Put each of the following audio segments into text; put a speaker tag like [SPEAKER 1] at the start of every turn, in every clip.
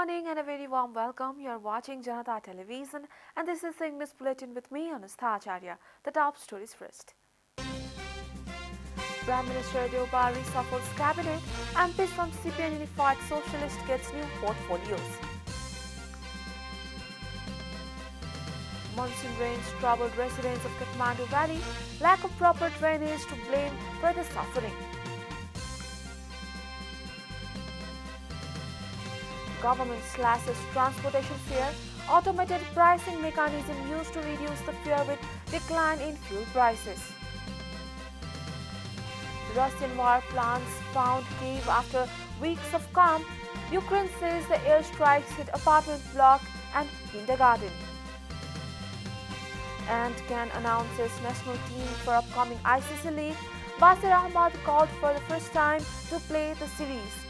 [SPEAKER 1] morning and a very warm welcome. You are watching JanataTelevision and this is the English Bulletin with me, Anustha Acharya. The top stories first. Prime Minister Deobari reshuffles cabinet. MPs from CPN Unified Socialist gets new portfolios. Monsoon rains troubled residents of Kathmandu Valley. Lack of proper drainage to blame for the suffering. Government slashes transportation fare. Automated pricing mechanism used to reduce the fare with decline in fuel prices. Russian war plans found cave after weeks of calm. Ukraine says the airstrikes hit apartment block and kindergarten. And Can announces national team for upcoming ICC League. Basir Ahmad called for the first time to play the series.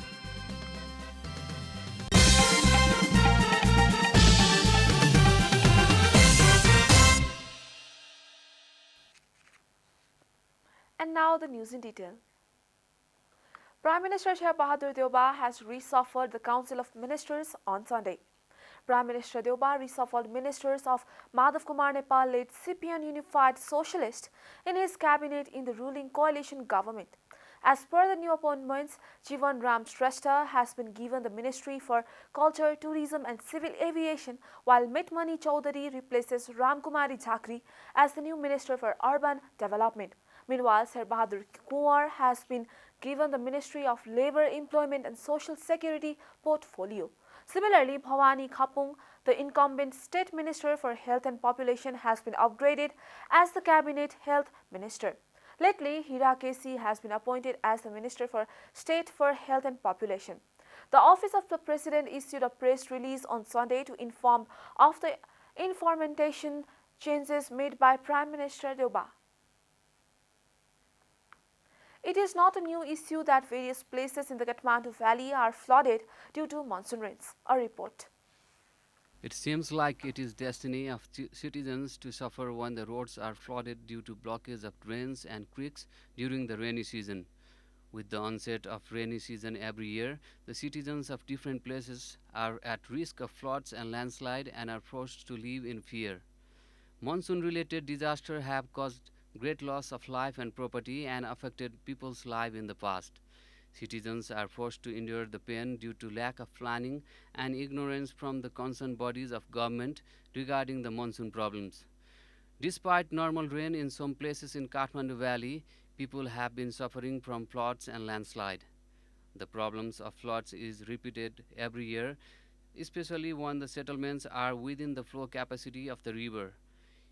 [SPEAKER 1] And now the news in detail. Prime Minister Shah Bahadur Deoba has reshuffled the Council of Ministers on Sunday. Prime Minister Deoba reshuffled ministers of Madhav Kumar Nepal-led CPN Unified Socialist in his cabinet in the ruling coalition government. As per the new appointments, Jivan Ram Shrestha has been given the Ministry for Culture, Tourism and Civil Aviation, while Mitmani Chaudhary replaces Ramkumari Jhakri as the new Minister for Urban Development. Meanwhile, Sir Bahadur Kunwar has been given the Ministry of Labour, Employment and Social Security portfolio. Similarly, Bhavani Khapung, the incumbent State Minister for Health and Population, has been upgraded as the Cabinet Health Minister. Lately, Hira Kesi has been appointed as the Minister for State for Health and Population. The Office of the President issued a press release on Sunday to inform of the implementation changes made by Prime Minister Deoba. It is not a new issue that various places in the Kathmandu Valley are flooded due to monsoon rains. A report.
[SPEAKER 2] It seems like it is destiny of citizens to suffer when the roads are flooded due to blockage of drains and creeks during the rainy season. With the onset of rainy season every year, the citizens of different places are at risk of floods and landslide and are forced to live in fear. Monsoon-related disasters have caused great loss of life and property and affected people's lives in the past. Citizens are forced to endure the pain due to lack of planning and ignorance from the concerned bodies of government regarding the monsoon problems. Despite normal rain in some places in Kathmandu Valley, people have been suffering from floods and landslide. The problems of floods is repeated every year, especially when the settlements are within the flow capacity of the river.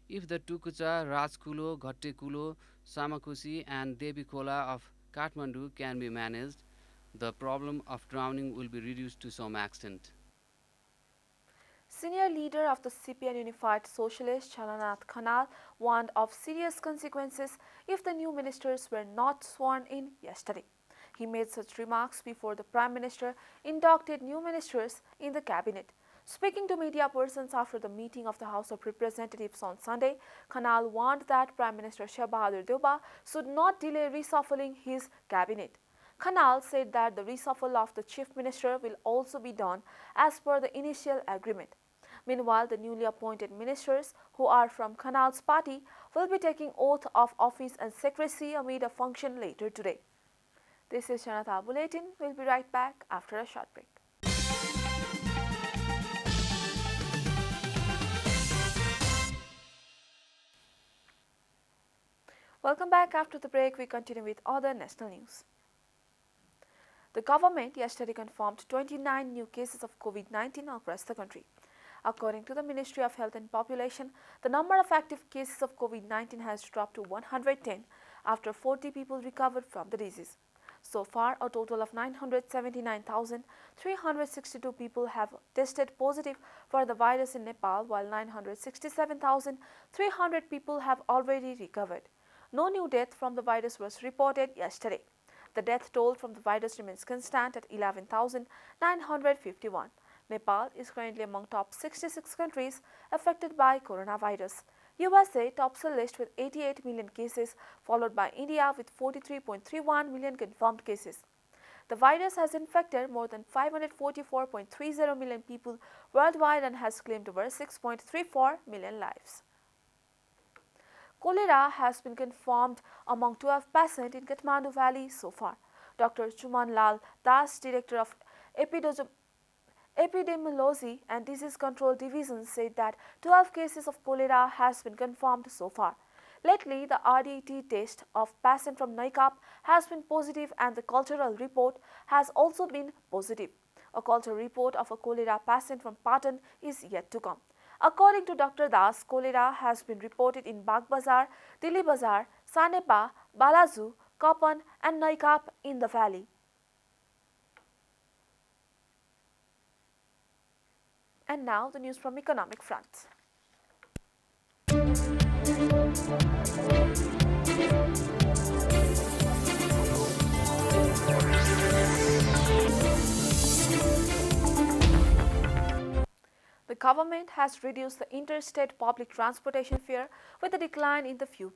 [SPEAKER 2] If the Tukucha, Rajkulo, Ghattekulo, Samakusi and Devikola of Kathmandu can be managed, the problem of drowning will be reduced to some extent.
[SPEAKER 1] Senior leader of the CPN Unified Socialist, Chalanath Khanal, warned of serious consequences if the new ministers were not sworn in yesterday. He made such remarks before the Prime Minister inducted new ministers in the cabinet. Speaking to media persons after the meeting of the House of Representatives on Sunday, Khanal warned that Prime Minister Shah Bahadur Deoba should not delay reshuffling his cabinet. Khanal said that the reshuffle of the Chief Minister will also be done as per the initial agreement. Meanwhile, the newly appointed ministers, who are from Khanal's party, will be taking oath of office and secrecy amid a function later today. This is Janata Bulletin. We'll be right back after a short break. Welcome back. After the break, we continue with other national news. The government yesterday confirmed 29 new cases of COVID-19 across the country. According to the Ministry of Health and Population, the number of active cases of COVID-19 has dropped to 110 after 40 people recovered from the disease. So far, a total of 979,362 people have tested positive for the virus in Nepal, while 967,300 people have already recovered. No new death from the virus was reported yesterday. The death toll from the virus remains constant at 11,951. Nepal is currently among top 66 countries affected by coronavirus. USA tops the list with 88 million cases, followed by India with 43.31 million confirmed cases. The virus has infected more than 544.30 million people worldwide and has claimed over 6.34 million lives. Cholera has been confirmed among 12 patients in Kathmandu Valley so far. Dr. Chuman Lal Das, Director of Epidemiology and Disease Control Division, said that 12 cases of cholera has been confirmed so far. Lately, the RDT test of patient from Naikap has been positive and the cultural report has also been positive. A culture report of a cholera patient from Patan is yet to come. According to Dr. Das, cholera has been reported in Bagbazar, Dili Bazar, Sanepa, Balazu, Kapan and Naikap in the valley. And now the news from economic front. The government has reduced the interstate public transportation fare with a decline in the fuel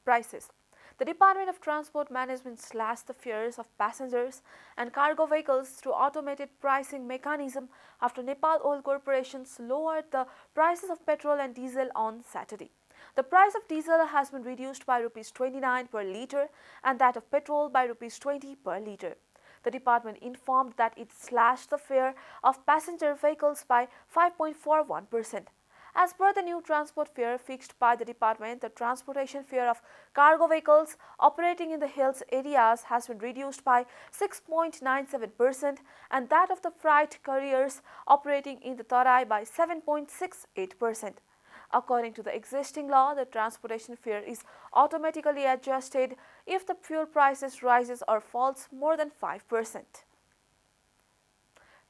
[SPEAKER 1] prices. The Department of Transport Management slashed the fares of passengers and cargo vehicles through automated pricing mechanism after Nepal Oil Corporations lowered the prices of petrol and diesel on Saturday. The price of diesel has been reduced by Rs 29 per litre and that of petrol by Rs 20 per litre. The department informed that it slashed the fare of passenger vehicles by 5.41%. As per the new transport fare fixed by the department, the transportation fare of cargo vehicles operating in the hills areas has been reduced by 6.97% and that of the freight carriers operating in the Tarai by 7.68%. According to the existing law, the transportation fare is automatically adjusted if the fuel prices rises or falls more than 5%.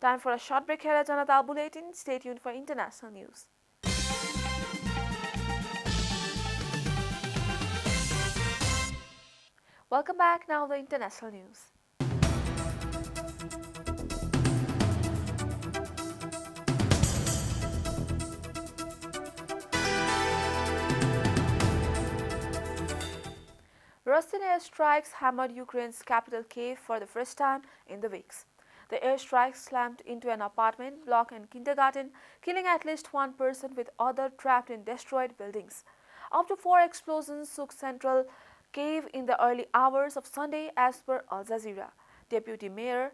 [SPEAKER 1] Time for a short break here at Janata Bulletin. Stay tuned for international news. Welcome back. Now the international news. Russian airstrikes hammered Ukraine's capital Kiev for the first time in the weeks. The airstrikes slammed into an apartment block and kindergarten, killing at least one person with others trapped in destroyed buildings. Up to 4 explosions shook central Kiev in the early hours of Sunday, as per Al Jazeera. Deputy Mayor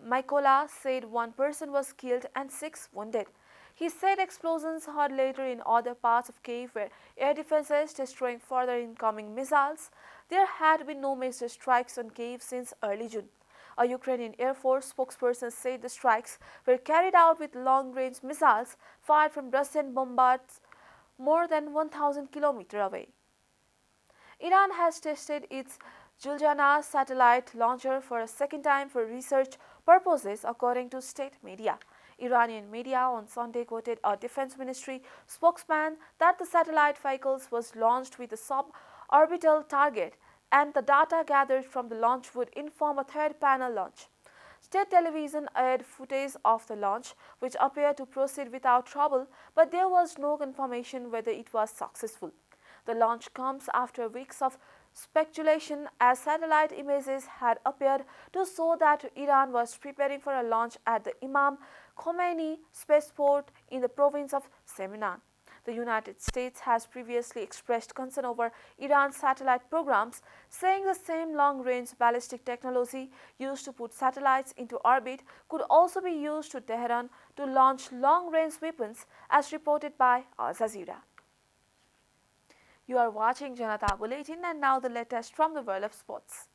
[SPEAKER 1] Mykola said one person was killed and 6 wounded. He said explosions heard later in other parts of Kiev were air defenses destroying further incoming missiles. There had been no major strikes on Kiev since early June. A Ukrainian Air Force spokesperson said the strikes were carried out with long-range missiles fired from Russian bombers more than 1,000 kilometers away. Iran has tested its Juljana satellite launcher for a second time for research purposes, according to state media. Iranian media on Sunday quoted a defense ministry spokesman that the satellite vehicles was launched with a suborbital target and the data gathered from the launch would inform a third panel launch. State television aired footage of the launch, which appeared to proceed without trouble, but there was no confirmation whether it was successful. The launch comes after weeks of speculation as satellite images had appeared to show that Iran was preparing for a launch at the Imam Khomeini spaceport in the province of Semnan. The United States has previously expressed concern over Iran's satellite programs, saying the same long-range ballistic technology used to put satellites into orbit could also be used to Tehran to launch long-range weapons, as reported by Al Jazeera. You are watching Janata Bulletin, and now the latest from the world of sports.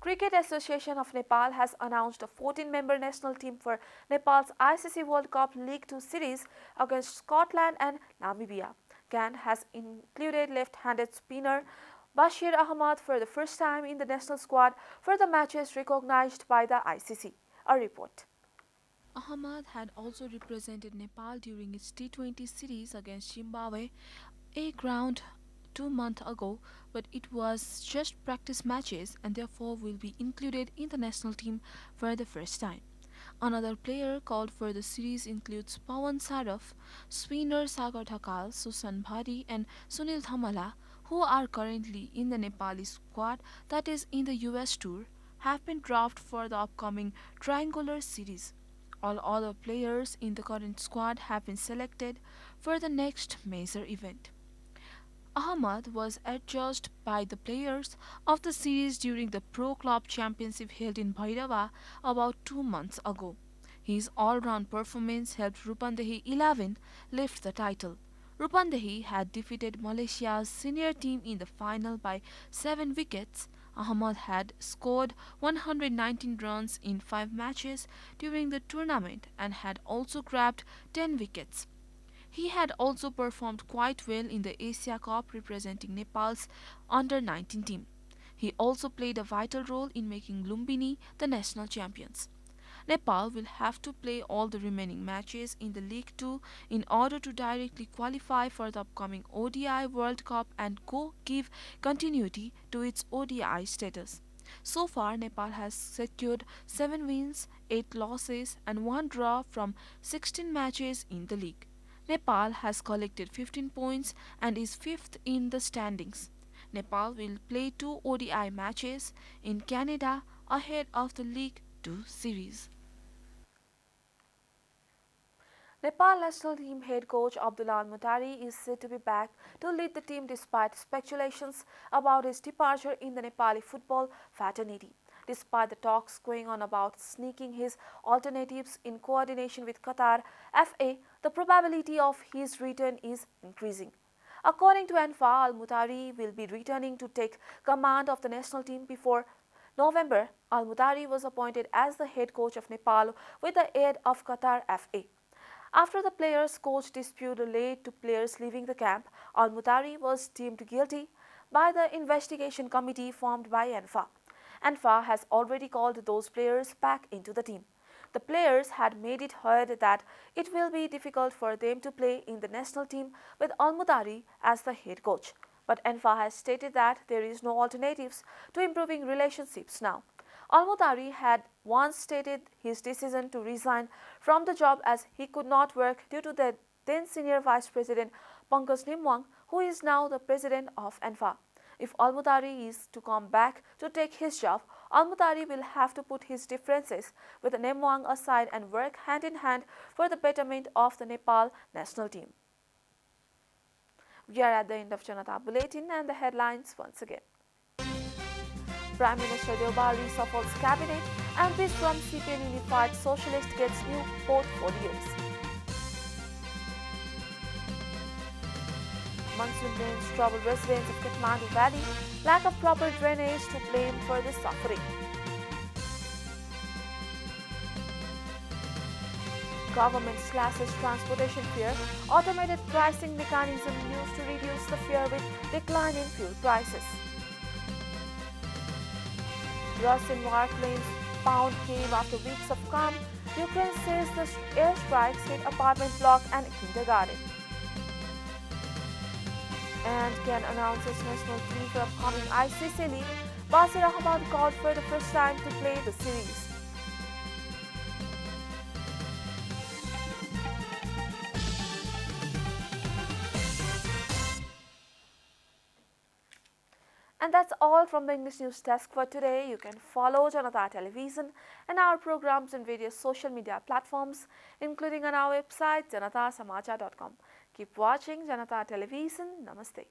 [SPEAKER 1] Cricket Association of Nepal has announced a 14-member national team for Nepal's ICC World Cup League 2 series against Scotland and Namibia. GAN has included left-handed spinner Bashir Ahmad for the first time in the national squad for the matches recognized by the ICC. A report.
[SPEAKER 3] Ahmad had also represented Nepal during its T20 series against Zimbabwe, a ground 2 months ago, but it was just practice matches and therefore will be included in the national team for the first time. Another player called for the series includes Pawan Saraf, spinner Sagar Thakal, Susan Bhari, and Sunil Thamala, who are currently in the Nepali squad that is in the US tour, have been dropped for the upcoming triangular series. All other players in the current squad have been selected for the next major event. Ahmad was adjudged by the players of the series during the Pro Club Championship held in Bhairava about 2 months ago. His all-round performance helped Rupandehi 11 lift the title. Rupandehi had defeated Malaysia's senior team in the final by 7 wickets. Ahmad had scored 119 runs in 5 matches during the tournament and had also grabbed 10 wickets. He had also performed quite well in the Asia Cup representing Nepal's under 19 team. He also played a vital role in making Lumbini the national champions. Nepal will have to play all the remaining matches in the League 2 in order to directly qualify for the upcoming ODI World Cup and give continuity to its ODI status. So far, Nepal has secured 7 wins, 8 losses, and 1 draw from 16 matches in the league. Nepal has collected 15 points and is 5th in the standings. Nepal will play 2 ODI matches in Canada ahead of the League 2 series.
[SPEAKER 1] Nepal national team head coach Abdullah Al-Mutari is said to be back to lead the team despite speculations about his departure in the Nepali football fraternity. Despite the talks going on about sneaking his alternatives in coordination with Qatar FA, the probability of his return is increasing. According to Anfa, Al-Mutari will be returning to take command of the national team before November. Al-Mutari was appointed as the head coach of Nepal with the aid of Qatar FA. After the players-coach dispute led to players leaving the camp, Al-Mutari was deemed guilty by the investigation committee formed by Anfa. Anfa has already called those players back into the team. The players had made it heard that it will be difficult for them to play in the national team with Al-Mutari as the head coach. But Anfa has stated that there is no alternatives to improving relationships now. Al-Mutari had once stated his decision to resign from the job as he could not work due to the then senior vice president Pankaj Nimwang, who is now the president of Anfa. If Al-Mutari is to come back to take his job, Al-Mutari will have to put his differences with Nimwang aside and work hand in hand for the betterment of the Nepal national team. We are at the end of Janata Bulletin and the headlines once again. Prime Minister Deoba reshuffles cabinet and this from CPN Unified Socialist gets new portfolios. Monsoon rains trouble residents of Kathmandu Valley, lack of proper drainage to blame for the suffering. Government slashes transportation fare, automated pricing mechanism used to reduce the fare with decline in fuel prices. Russian warplanes pound Kyiv after weeks of calm. Ukraine says the airstrikes hit apartment block and kindergarten. And can announce its national team for upcoming ICC League. Basir Ahmad called for the first time to play the series. And that's all from the English News Desk for today. You can follow Janata Television and our programs on various social media platforms, including on our website janatasamachar.com. Keep watching Janata Television. Namaste.